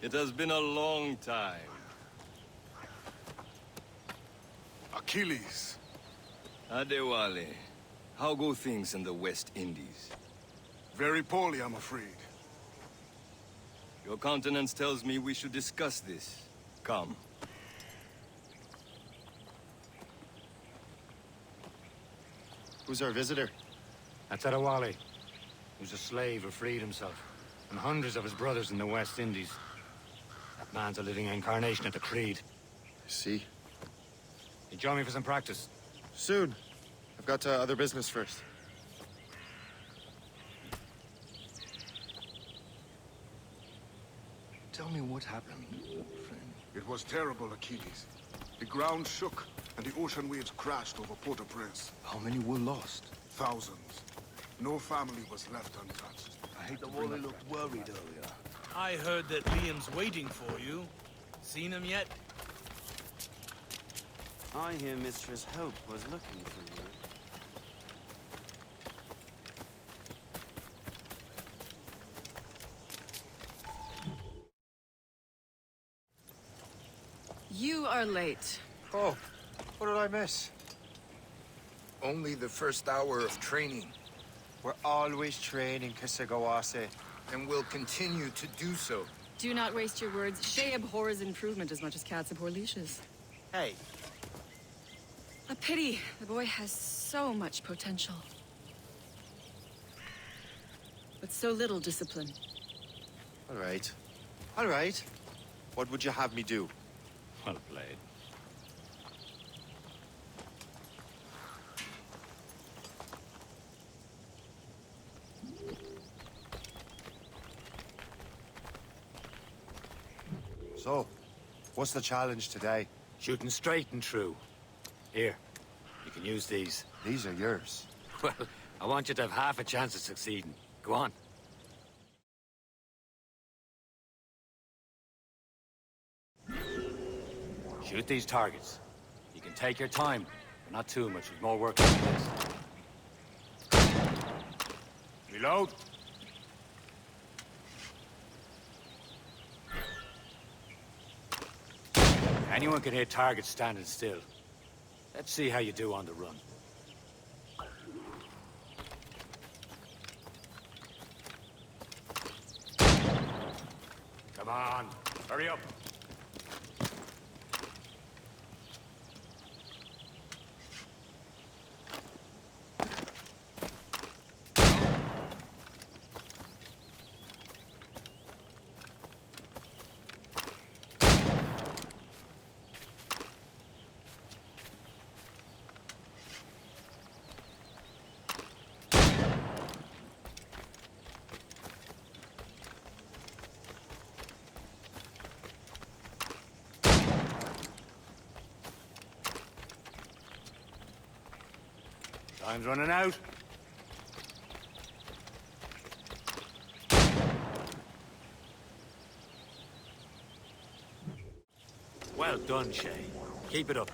It has been a long time. Achilles. Adewale, how go things in the West Indies? Very poorly, I'm afraid. Your countenance tells me we should discuss this. Come. Who's our visitor? That's Adewale. He was a slave who freed himself, and hundreds of his brothers in the West Indies. That man's a living incarnation of the Creed. I see. You join me for some practice? Soon. I've got other business first. Tell me what happened, friend. It was terrible, Achilles. The ground shook, and the ocean waves crashed over Port-au-Prince. How many were lost? Thousands. No family was left untouched. I hate The to Wally bring up looked worried earlier. I heard that Liam's waiting for you. Seen him yet? I hear Mistress Hope was looking for you. You are late. Oh, what did I miss? Only the first hour of training. We're always training, Kisagawase, and will continue to do so. Do not waste your words. Shay abhors improvement as much as cats abhor leashes. Hey, A pity. The boy has so much potential. But so little discipline. All right. All right. What would you have me do? Well played. So, what's the challenge today? Shooting straight and true. Here, you can use these. These are yours. Well, I want you to have half a chance of succeeding. Go on. Shoot these targets. You can take your time, but not too much. There's more work than this. Reload. Anyone can hit targets standing still. Let's see how you do on the run. Come on, hurry up. Time's running out. Well done, Shay. Keep it up.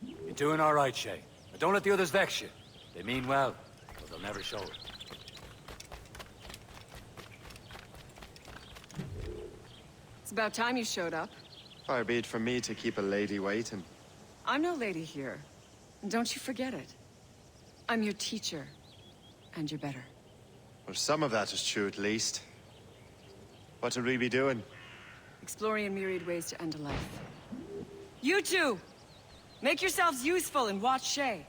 You're doing all right, Shay. But don't let the others vex you. They mean well, but they'll never show it. It's about time you showed up. Far be it from me to keep a lady waiting. I'm no lady here. And don't you forget it. I'm your teacher. And you're better. Well, some of that is true at least. What would we be doing? Exploring a myriad ways to end a life. You two! Make yourselves useful and watch Shay.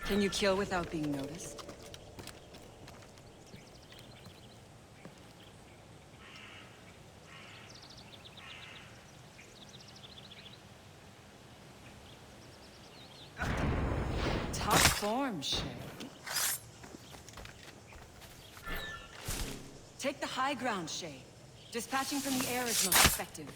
Can you kill without being noticed? Top form, Shay. Take the high ground, Shay. Dispatching from the air is most effective.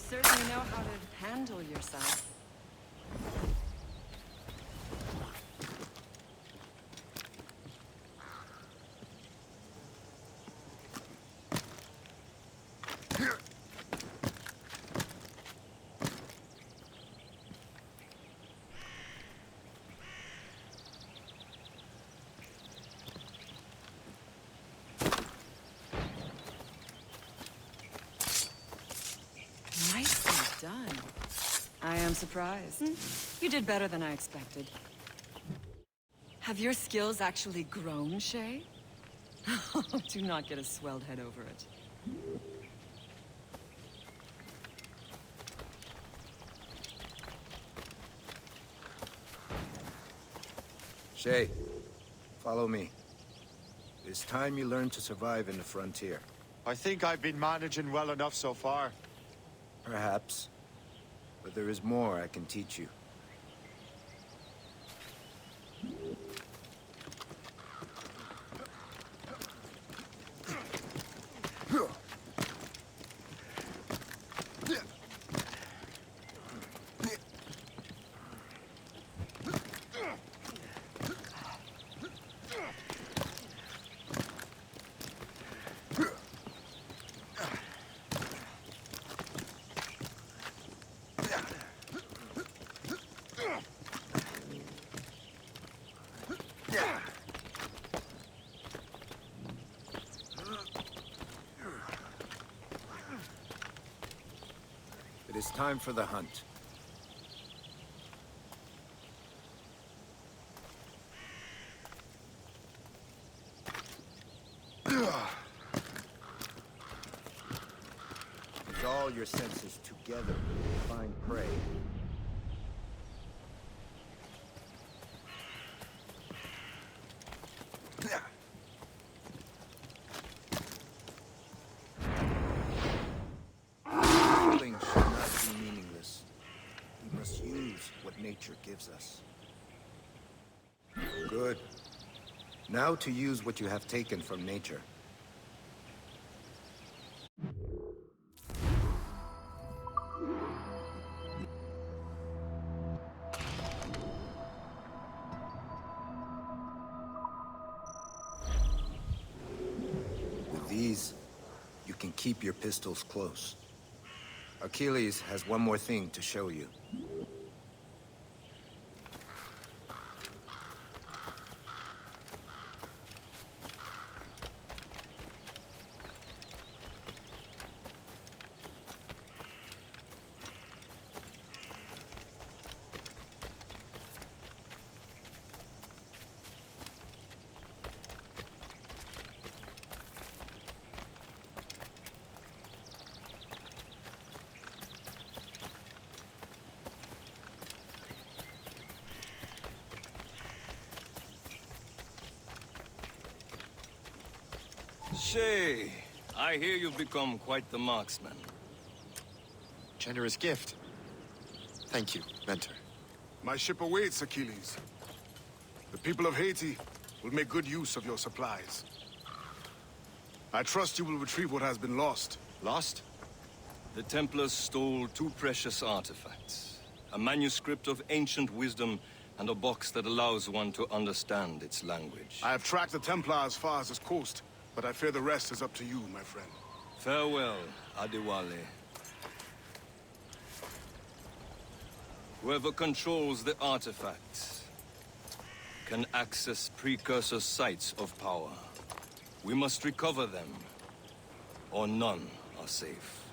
certainly know how to handle yourself. Nicely done. I am surprised. You did better than I expected. Have your skills actually grown, Shay? Do not get a swelled head over it. Shay, follow me. It's time you learn to survive in the frontier. I think I've been managing well enough so far. Perhaps. But there is more I can teach you. It is time for the hunt. Use all your senses together to find prey. Killing should not be meaningless. We must use what nature gives us. Good. Now to use what you have taken from nature. With these, you can keep your pistols close. Achilles has one more thing to show you. Shay, I hear you've become quite the marksman. Generous gift. Thank you, mentor. My ship awaits, Achilles. The people of Haiti will make good use of your supplies. I trust you will retrieve what has been lost. Lost? The Templars stole two precious artifacts. A manuscript of ancient wisdom and a box that allows one to understand its language. I have tracked the Templar as far as this coast, but I fear the rest is up to you, my friend. Farewell, Adewale. Whoever controls the artifacts can access precursor sites of power. We must recover them, or none are safe.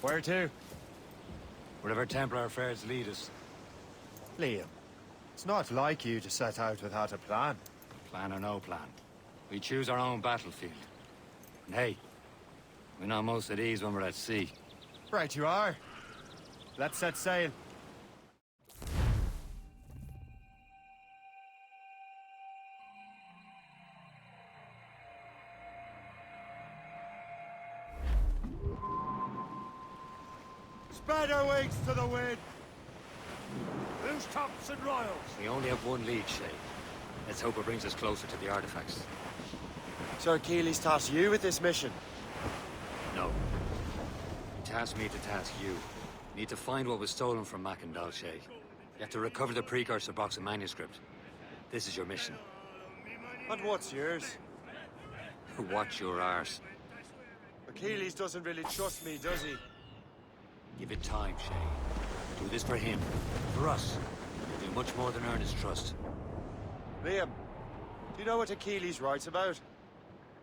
Where to? Wherever Templar affairs lead us. Liam, it's not like you to set out without a plan. Plan or no plan. We choose our own battlefield. And hey, we're not most at ease when we're at sea. Right you are. Let's set sail. Spread our wings to the wind! Who's tops and royals? We only have one lead, Shay. Let's hope it brings us closer to the artifacts. Sir Keeley's tasked you with this mission. No. He tasked me to task you. You need to find what was stolen from Mackandal, Shay. You have to recover the precursor box and manuscript. This is your mission. And what's yours? Watch your arse. Achilles doesn't really trust me, does he? Give it time, Shay. Do this for him. For us. You'll do much more than earn his trust. Liam, do you know what Achilles writes about?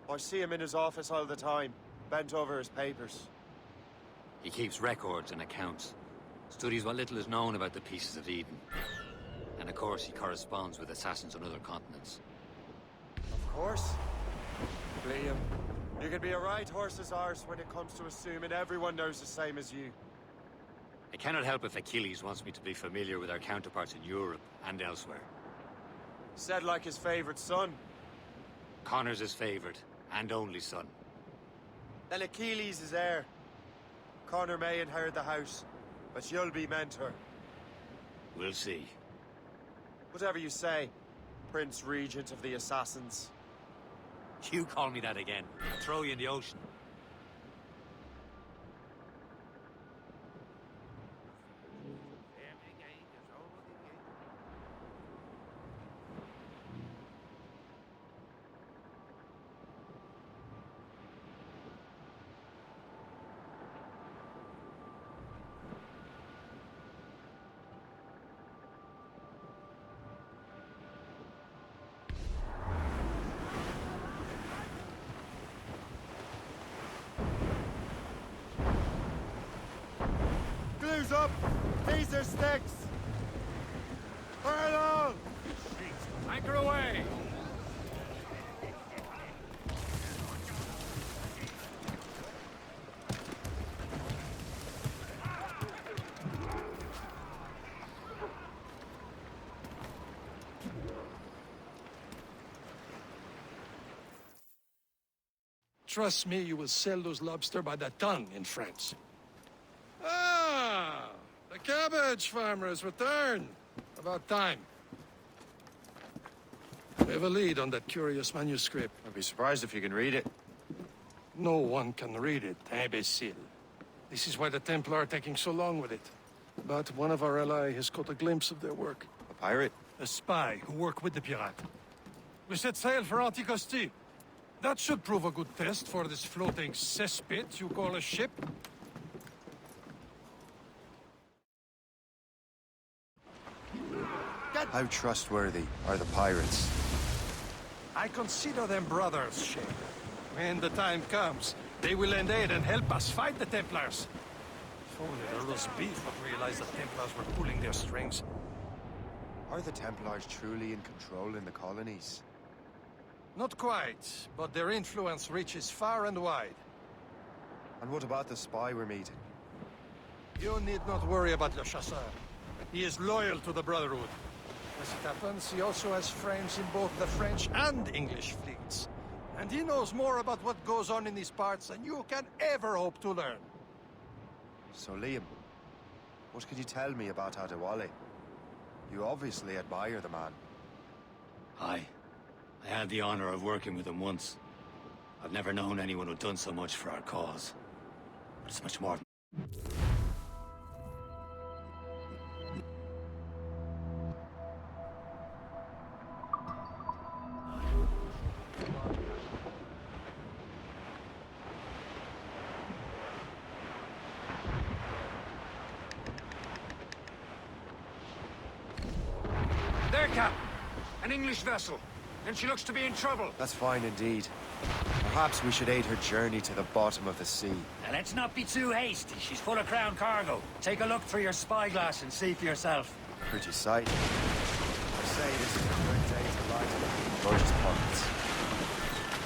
I see him in his office all the time, bent over his papers. He keeps records and accounts. Studies what little is known about the pieces of Eden. And of course, he corresponds with assassins on other continents. Of course. Liam, you can be a right horse's arse when it comes to assuming everyone knows the same as you. I cannot help if Achilles wants me to be familiar with our counterparts in Europe and elsewhere. Said like his favorite son. Connor's his favorite and only son. Then Achilles is heir. Connor may inherit the house, but you'll be mentor. We'll see. Whatever you say, Prince Regent of the Assassins. You call me that again, I'll throw you in the ocean. Glues up! These are sticks! Fire along! Anchor away! Trust me, you will sell those lobster by the ton in France. Ah! The cabbage farmer has returned. About time. We have a lead on that curious manuscript. I'd be surprised if you can read it. No one can read it, imbecile. This is why the Templar are taking so long with it. But one of our allies has caught a glimpse of their work. A pirate? A spy who worked with the pirate. We set sail for Anticosti. That should prove a good test for this floating cesspit you call a ship. How trustworthy are the pirates? I consider them brothers, Shay. When the time comes, they will lend aid and help us fight the Templars. If only the roast beef would realize the Templars were pulling their strings. Are the Templars truly in control in the colonies? Not quite, but their influence reaches far and wide. And what about the spy we're meeting? You need not worry about Le Chasseur. He is loyal to the Brotherhood. As it happens, he also has friends in both the French and English fleets. And he knows more about what goes on in these parts than you can ever hope to learn. So Liam, what can you tell me about Adewale? You obviously admire the man. Aye. I had the honor of working with him once. I've never known anyone who'd done so much for our cause. But it's much more than... There, Cap! An English vessel. And she looks to be in trouble. That's fine indeed. Perhaps we should aid her journey to the bottom of the sea. Now let's not be too hasty. She's full of crown cargo. Take a look through your spyglass and see for yourself. Pretty sight. I say this is a good day to light up Roge's pockets.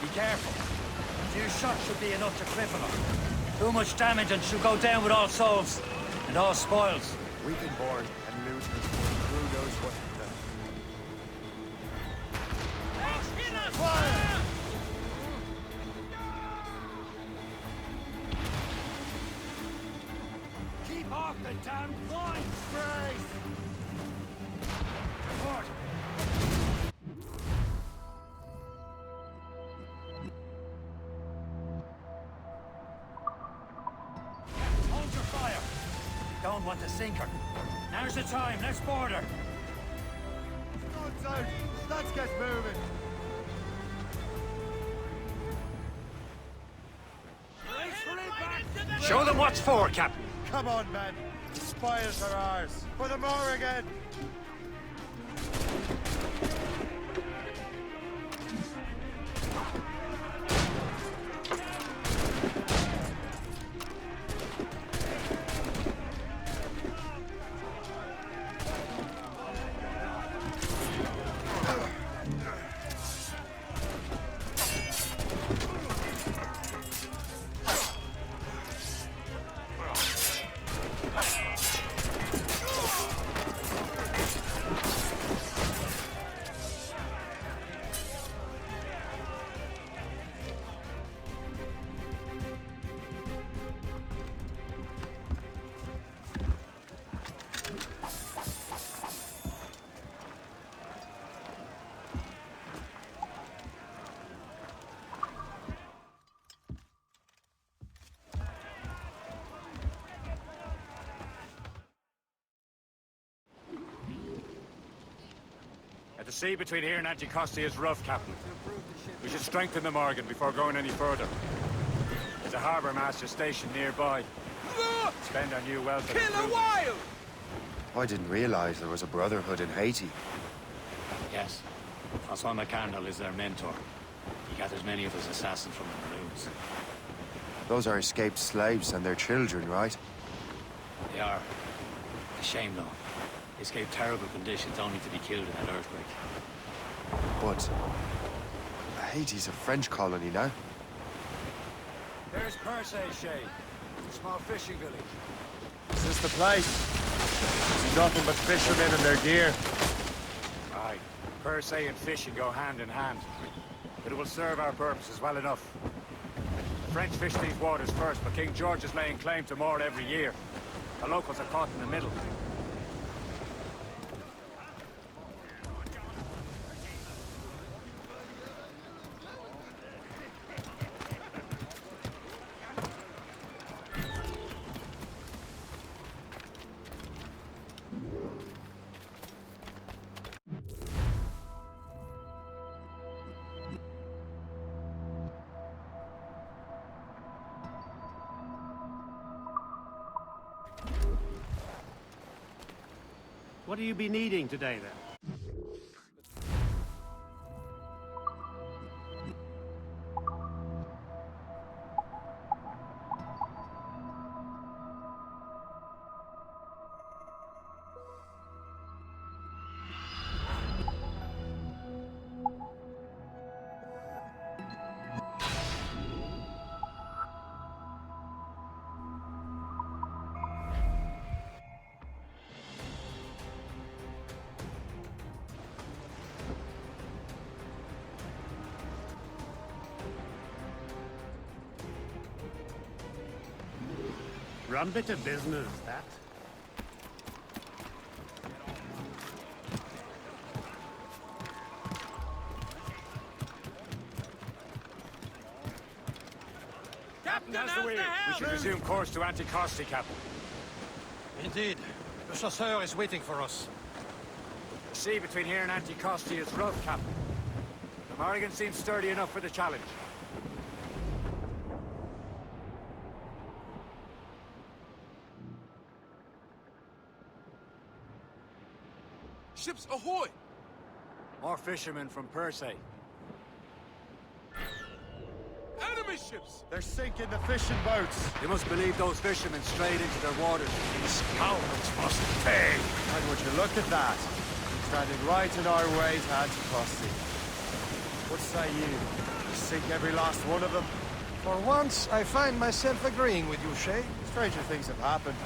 Be careful. A few shots should be enough to cripple her. Too much damage and she'll go down with all souls. And all spoils. Weakened-born and looters. Who knows what to do. Fire! Keep off the damn blind sprays! Report! Hold your fire! Don't want to sink her. Now's the time, let's board her! Guns out! Let's get moving! Show them what's for, Captain! Come on, men! The spoils are ours! For the Morrigan! The sea between here and Anticosti is rough, Captain. We should strengthen the Morgan before going any further. There's a harbour master stationed nearby. Look! Spend our new welfare. Kill a whale! I didn't realize there was a brotherhood in Haiti. Yes. Francois McCandle is their mentor. He gathers many of his assassins from the Maroons. Those are escaped slaves and their children, right? They are. A shame, though. They escaped terrible conditions only to be killed in that earthquake. But Haiti's a French colony now. There's Percé, Shay. A small fishing village. Is this the place? See nothing but fishermen and their gear. Aye. Percé and fishing go hand in hand. But it will serve our purposes well enough. The French fish these waters first, but King George is laying claim to more every year. The locals are caught in the middle. What do you be needing today, then? Run bit of business, that. Captain, That's the way. We should resume course to Anticosti, Captain. Indeed. The chasseur is waiting for us. The sea between here and Anticosti is rough, Captain. The Morrigan seems sturdy enough for the challenge. Ships ahoy! More fishermen from Percé. Enemy ships! They're sinking the fishing boats. You must believe those fishermen strayed into their waters. These scoundrels must pay! And would you look at that? Standing right in our way to Anticosti. What say you? Sink every last one of them? For once, I find myself agreeing with you, Shay. Stranger things have happened.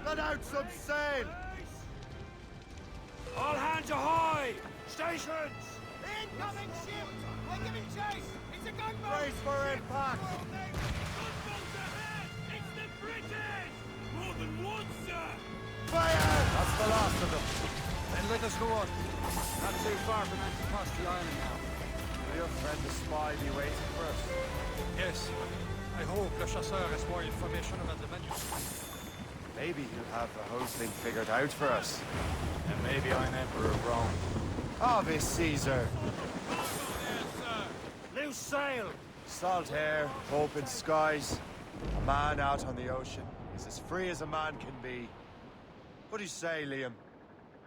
Let out some sail! All hands ahoy! Stations! Incoming ship! We're giving chase! It's a gunboat! Brace for impact! Gunboats ahead! It's the British! More than one, sir! Fire! That's the last of them. Then let us go on. Not too far from Anticosti Island now. Will your friend the spy be waiting for us? Yes. I hope Le Chasseur has more information about the manuscript. Maybe he'll have the whole thing figured out for us. And maybe I'm Emperor of Rome. Ave Caesar! Loose sail! Salt air, open skies. A man out on the ocean is as free as a man can be. What do you say, Liam?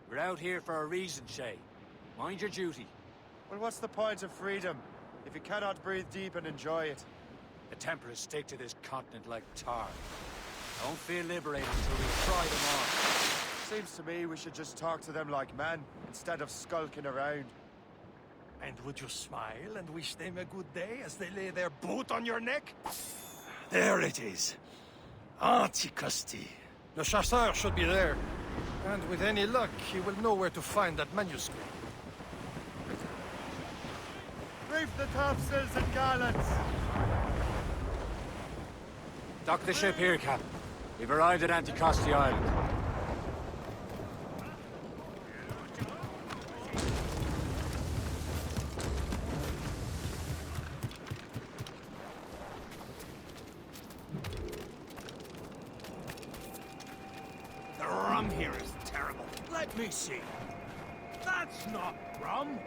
We're out here for a reason, Shay. Mind your duty. Well, what's the point of freedom if you cannot breathe deep and enjoy it? The Templars stick to this continent like tar. Don't feel liberated until we try them on. Seems to me we should just talk to them like men, instead of skulking around. And would you smile and wish them a good day as they lay their boot on your neck? There it is. Anticosti. Le Chasseur should be there. And with any luck, he will know where to find that manuscript. Reef the topsails and gallants! Dock the ship here, Captain. We've arrived at Anticosti Island. The rum here is terrible. Let me see. That's not rum.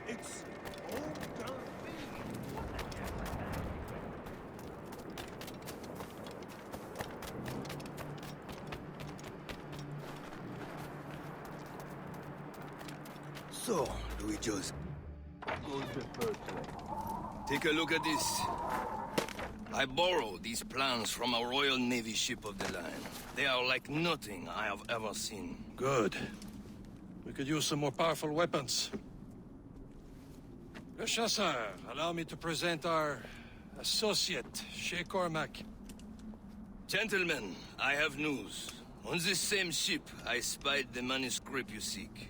It's eau de vie. So, do we just go to the first one? Take a look at this. I borrowed these plans from a Royal Navy ship of the line. They are like nothing I have ever seen. Good. We could use some more powerful weapons. Le Chasseur, allow me to present our associate, Shay Cormack. Gentlemen, I have news. On this same ship, I spied the manuscript you seek.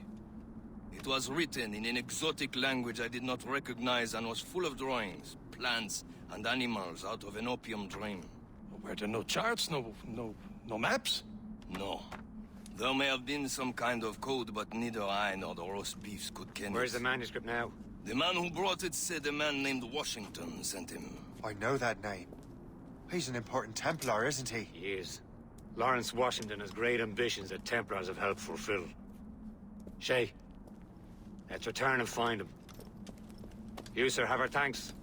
It was written in an exotic language I did not recognize and was full of drawings, plants, and animals out of an opium dream. Were there no charts, no maps? No. There may have been some kind of code, but neither I nor the roast beefs could ken it. Where's the manuscript now? The man who brought it said a man named Washington sent him. I know that name. He's an important Templar, isn't he? He is. Lawrence Washington has great ambitions that Templars have helped fulfill. Shay, let's return and find him. You, sir, have our thanks.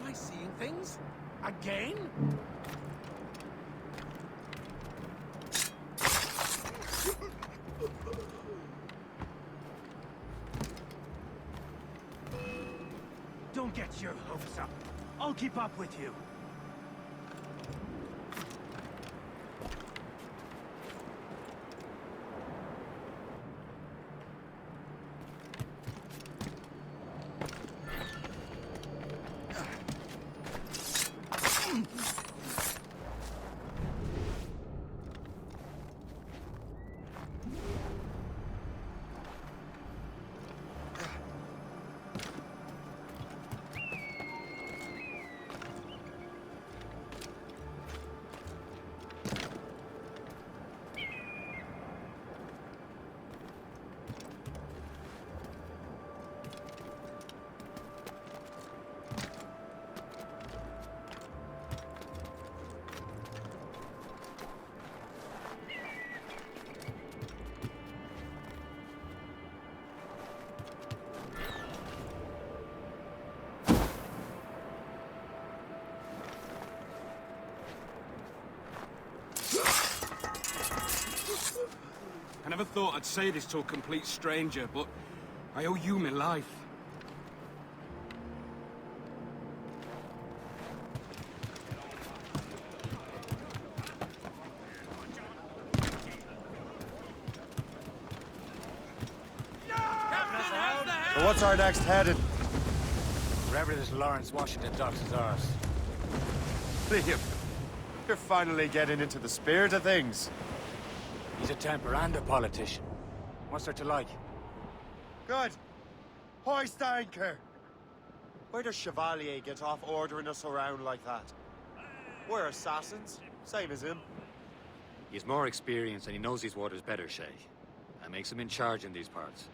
Am I seeing things? Again? Don't get your hopes up. I'll keep up with you. I never thought I'd say this to a complete stranger, but I owe you my life. So what's our next headed? Wherever this Lawrence Washington docks is ours. Liam, you're finally getting into the spirit of things. He's a Templar and a politician. What's there to like? Good. Hoist anchor! Where does Chevalier get off ordering us around like that? We're assassins, same as him. He's more experienced and he knows these waters better, Shay. That makes him in charge in these parts.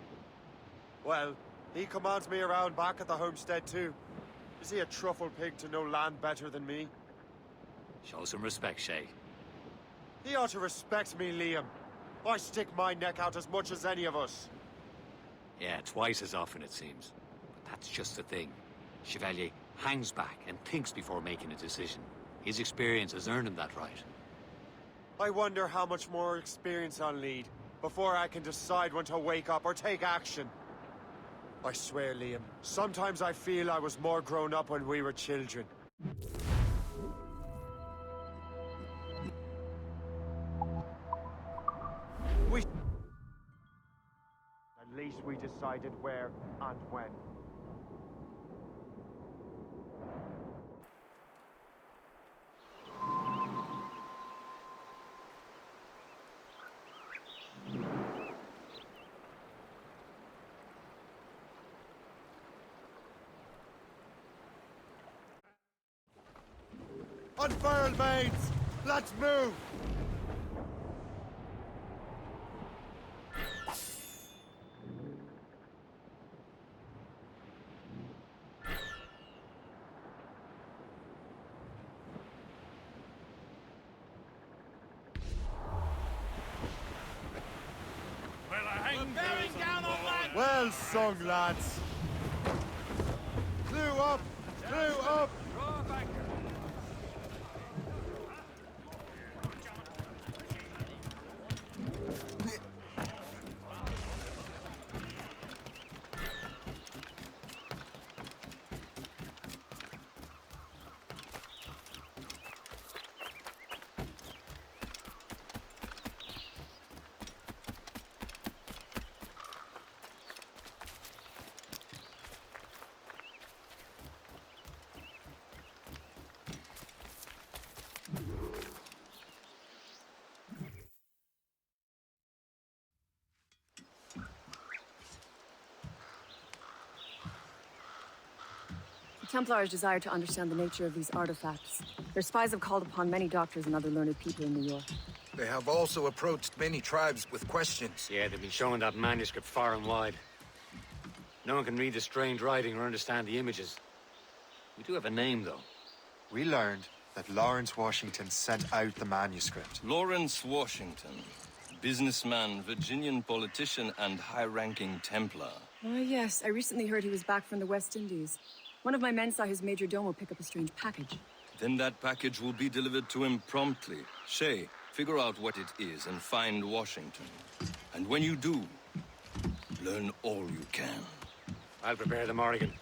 Well, he commands me around back at the homestead too. Is he a truffle pig to know land better than me? Show some respect, Shay. He ought to respect me, Liam. I stick my neck out as much as any of us. Yeah, twice as often it seems. But that's just the thing. Chevalier hangs back and thinks before making a decision. His experience has earned him that right. I wonder how much more experience I'll need before I can decide when to wake up or take action. I swear, Liam, sometimes I feel I was more grown up when we were children. At least we decided where and when. Unfurl, mates! Let's move! Well sung, lads. Clue up! Clue up! The Templars desire to understand the nature of these artifacts. Their spies have called upon many doctors and other learned people in New York. They have also approached many tribes with questions. Yeah, they've been showing that manuscript far and wide. No one can read the strange writing or understand the images. We do have a name, though. We learned that Lawrence Washington sent out the manuscript. Lawrence Washington. Businessman, Virginian politician, and high-ranking Templar. Oh, yes. I recently heard he was back from the West Indies. One of my men saw his major domo pick up a strange package. Then that package will be delivered to him promptly. Shay, figure out what it is and find Washington. And when you do, learn all you can. I'll prepare the Morrigan.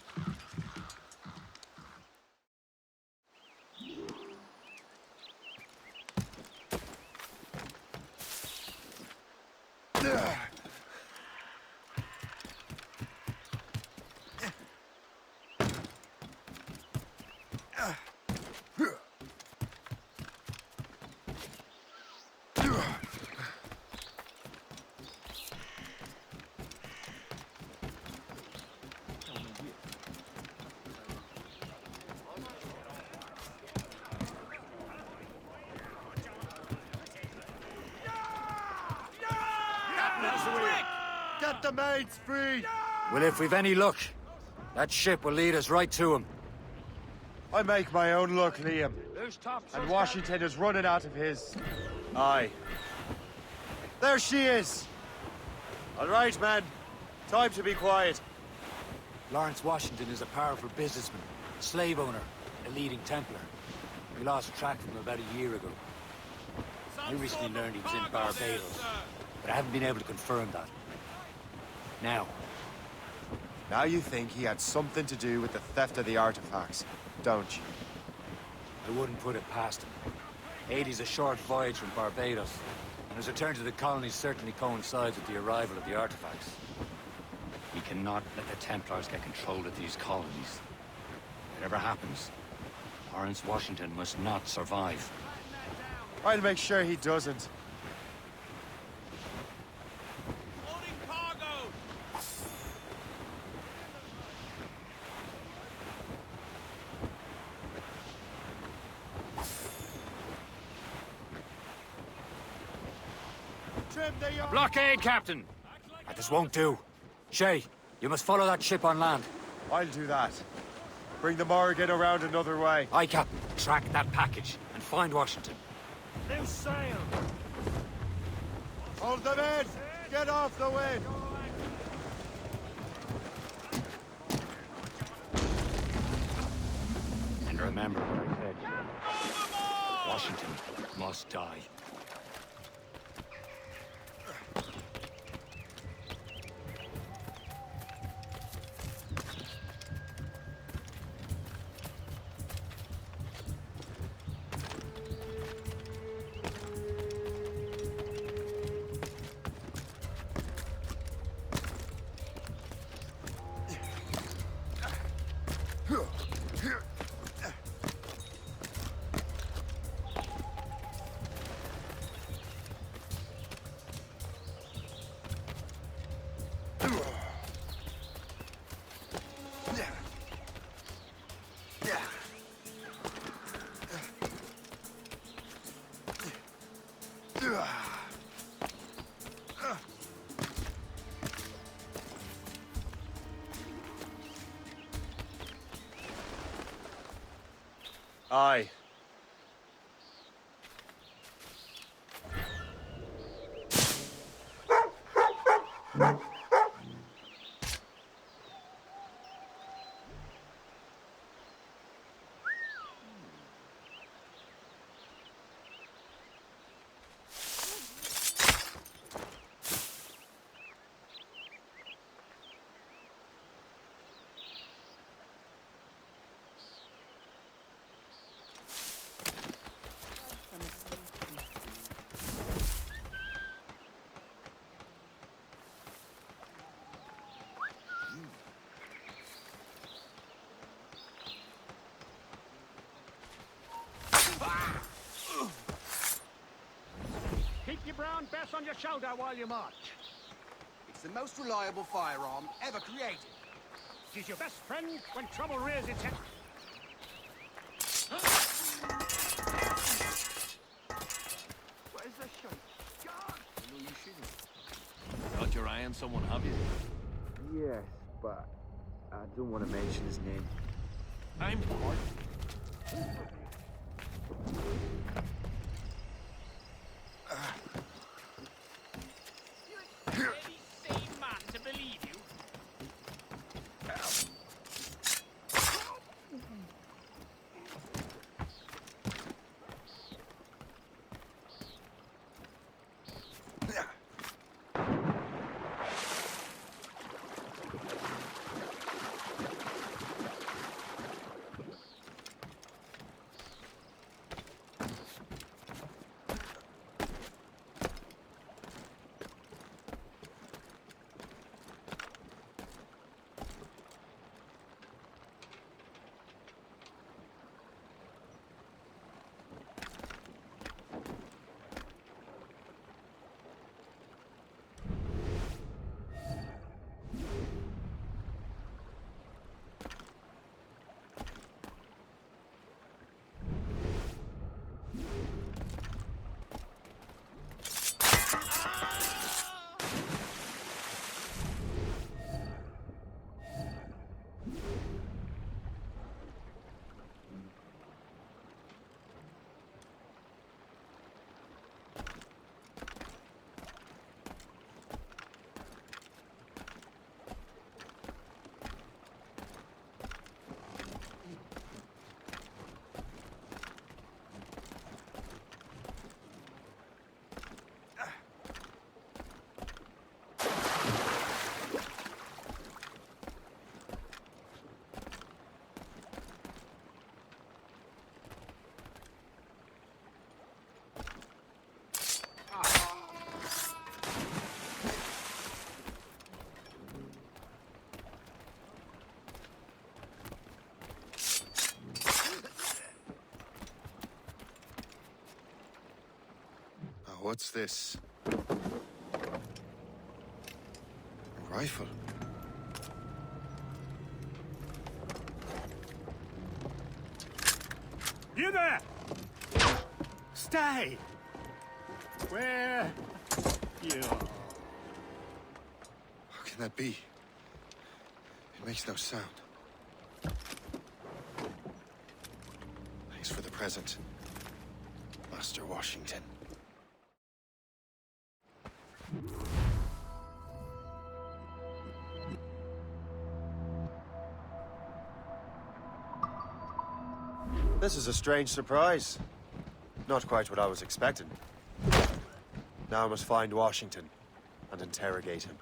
Get the mates free! Well, if we've any luck, that ship will lead us right to him. I make my own luck, Liam. And Washington is running out of his. Aye. There she is! All right, man. Time to be quiet. Lawrence Washington is a powerful businessman, slave owner, a leading Templar. We lost track of him about a year ago. I recently learned he was in Barbados, but I haven't been able to confirm that. Now you think he had something to do with the theft of the artifacts, don't you? I wouldn't put it past him. Haiti's a short voyage from Barbados, and his return to the colonies certainly coincides with the arrival of the artifacts. We cannot let the Templars get control of these colonies. Whatever happens, Lawrence Washington must not survive. I'll make sure he doesn't. Blockade, Captain! This won't do. Shay, you must follow that ship on land. I'll do that. Bring the Morrigan around another way. Aye, Captain. Track that package and find Washington. New sail! Hold them in! Get off the wind! And remember what I said. Washington must die. Aye. Keep your brown bess on your shoulder while you march. It's the most reliable firearm ever created. It is your best friend when trouble rears its head. Where's the shot? God! I know you shouldn't. Got your eye on someone, have you? Yes, but I don't want to mention his name. I'm bored. You're any sane man to believe you. What's this? A rifle. You there! Stay! Where you are. How can that be? It makes no sound. Thanks for the present, Master Washington. This is a strange surprise. Not quite what I was expecting. Now I must find Washington and interrogate him.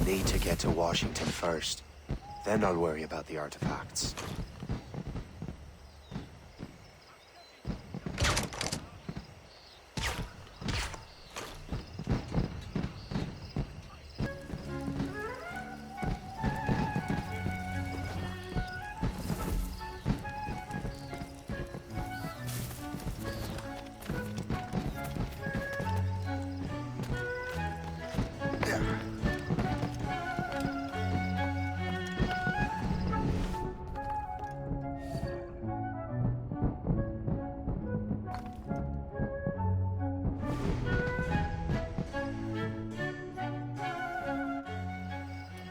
need to get to Washington first. Then I'll worry about the artifacts.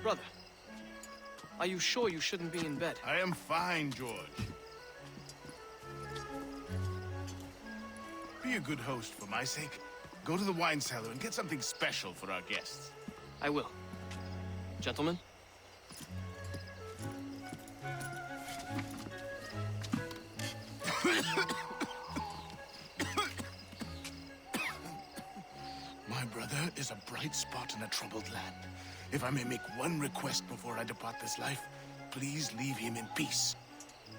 Brother, are you sure you shouldn't be in bed? I am fine, George. Be a good host for my sake. Go to the wine cellar and get something special for our guests. I will. Gentlemen? My brother is a bright spot in a troubled land. If I may make one request before I depart this life, please leave him in peace.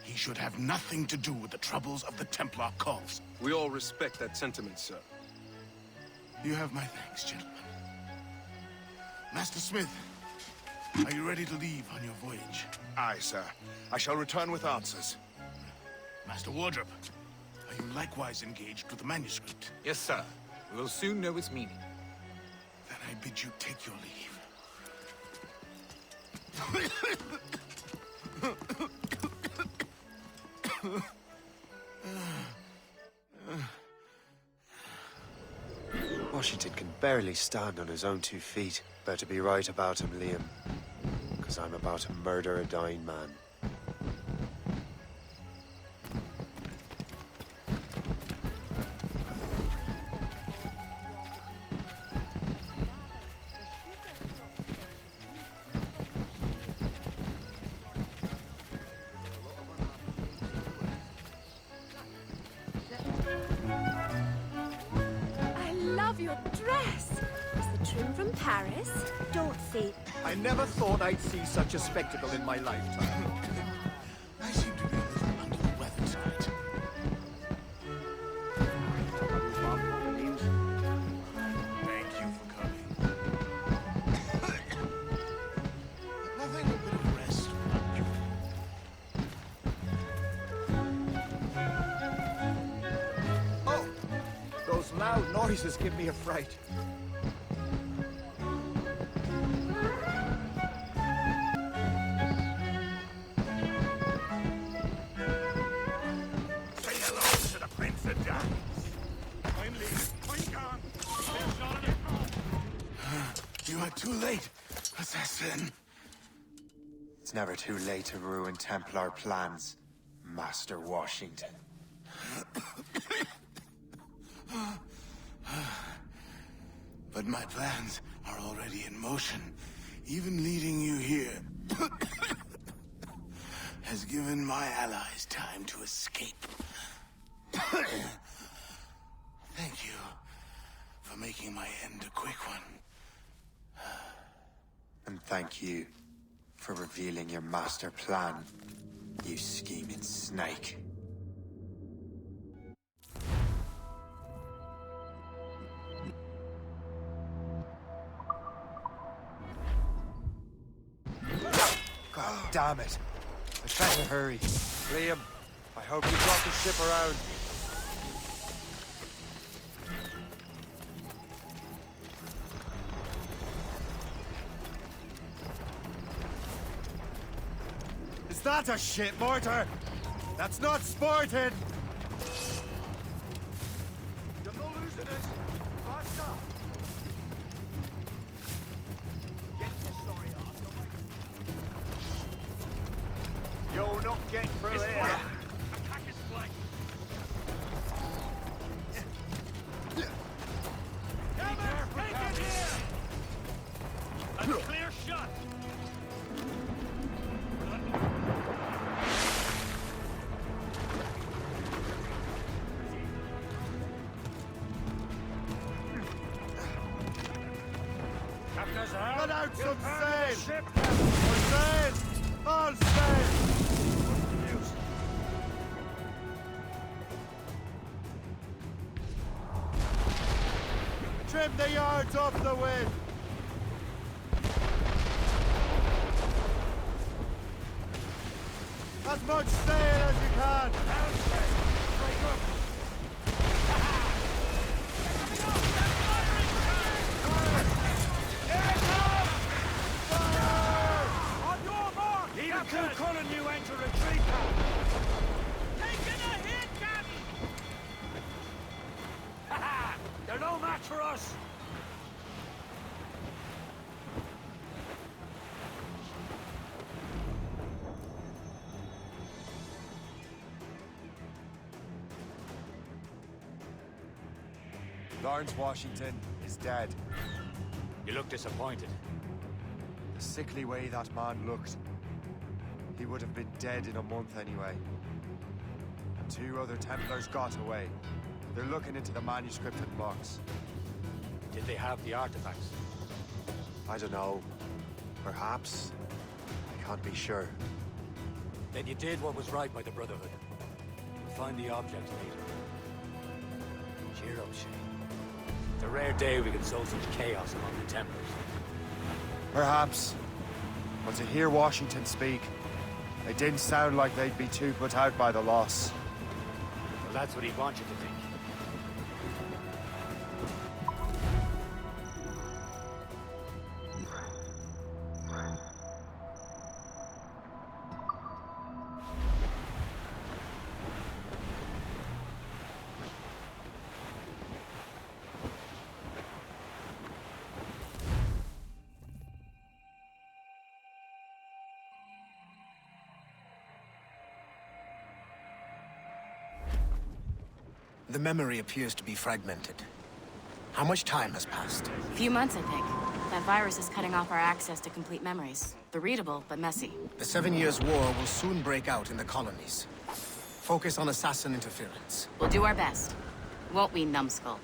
He should have nothing to do with the troubles of the Templar cause. We all respect that sentiment, sir. You have my thanks, gentlemen. Master Smith, are you ready to leave on your voyage? Aye, sir. I shall return with answers. Master Wardrop, are you likewise engaged with the manuscript? Yes, sir. We will soon know its meaning. Then I bid you take your leave. Washington can barely stand on his own 2 feet. Better be right about him, Liam. Because I'm about to murder a dying man. Paris? Don't see. I never thought I'd see such a spectacle in my lifetime. I seem to be a little under the weather tonight. Thank you for coming. Nothing a bit of rest. Oh! Those loud noises give me a fright. Too late, assassin. It's never too late to ruin Templar plans, Master Washington. But my plans are already in motion. Even leading you here has given my allies time to escape. Thank you for making my end a quick one. And thank you for revealing your master plan, you scheming snake. God damn it. I'd better hurry. Liam, I hope you brought the ship around. Is that a shit mortar? That's not sporting! You're not losing it! Faster! Get your story on. You'll not get through here! Attack his flank! Cameras, take it here! A clear shot! Get out! some sail! For sail! All sail! Trim the yards off the wind! As much sail as you can! Captain Cullen, you enter retreat now! Taking a hit, Captain! Ha! They're no match for us! Lawrence Washington is dead. You look disappointed. The sickly way that man looked. He would have been dead in a month anyway. And 2 other Templars got away. They're looking into the manuscript and box. Did they have the artifacts? I don't know. Perhaps. I can't be sure. Then you did what was right by the Brotherhood. Find the object later. Cheer up, Shay. It's a rare day we can sow such chaos among the Templars. Perhaps. But to hear Washington speak, it didn't sound like they'd be too put out by the loss. Well, that's what he'd want you to think. The memory appears to be fragmented. How much time has passed? A few months, I think. That virus is cutting off our access to complete memories. They're readable, but messy. The 7 Years' War will soon break out in the colonies. Focus on assassin interference. We'll do our best. Won't we, numbskull?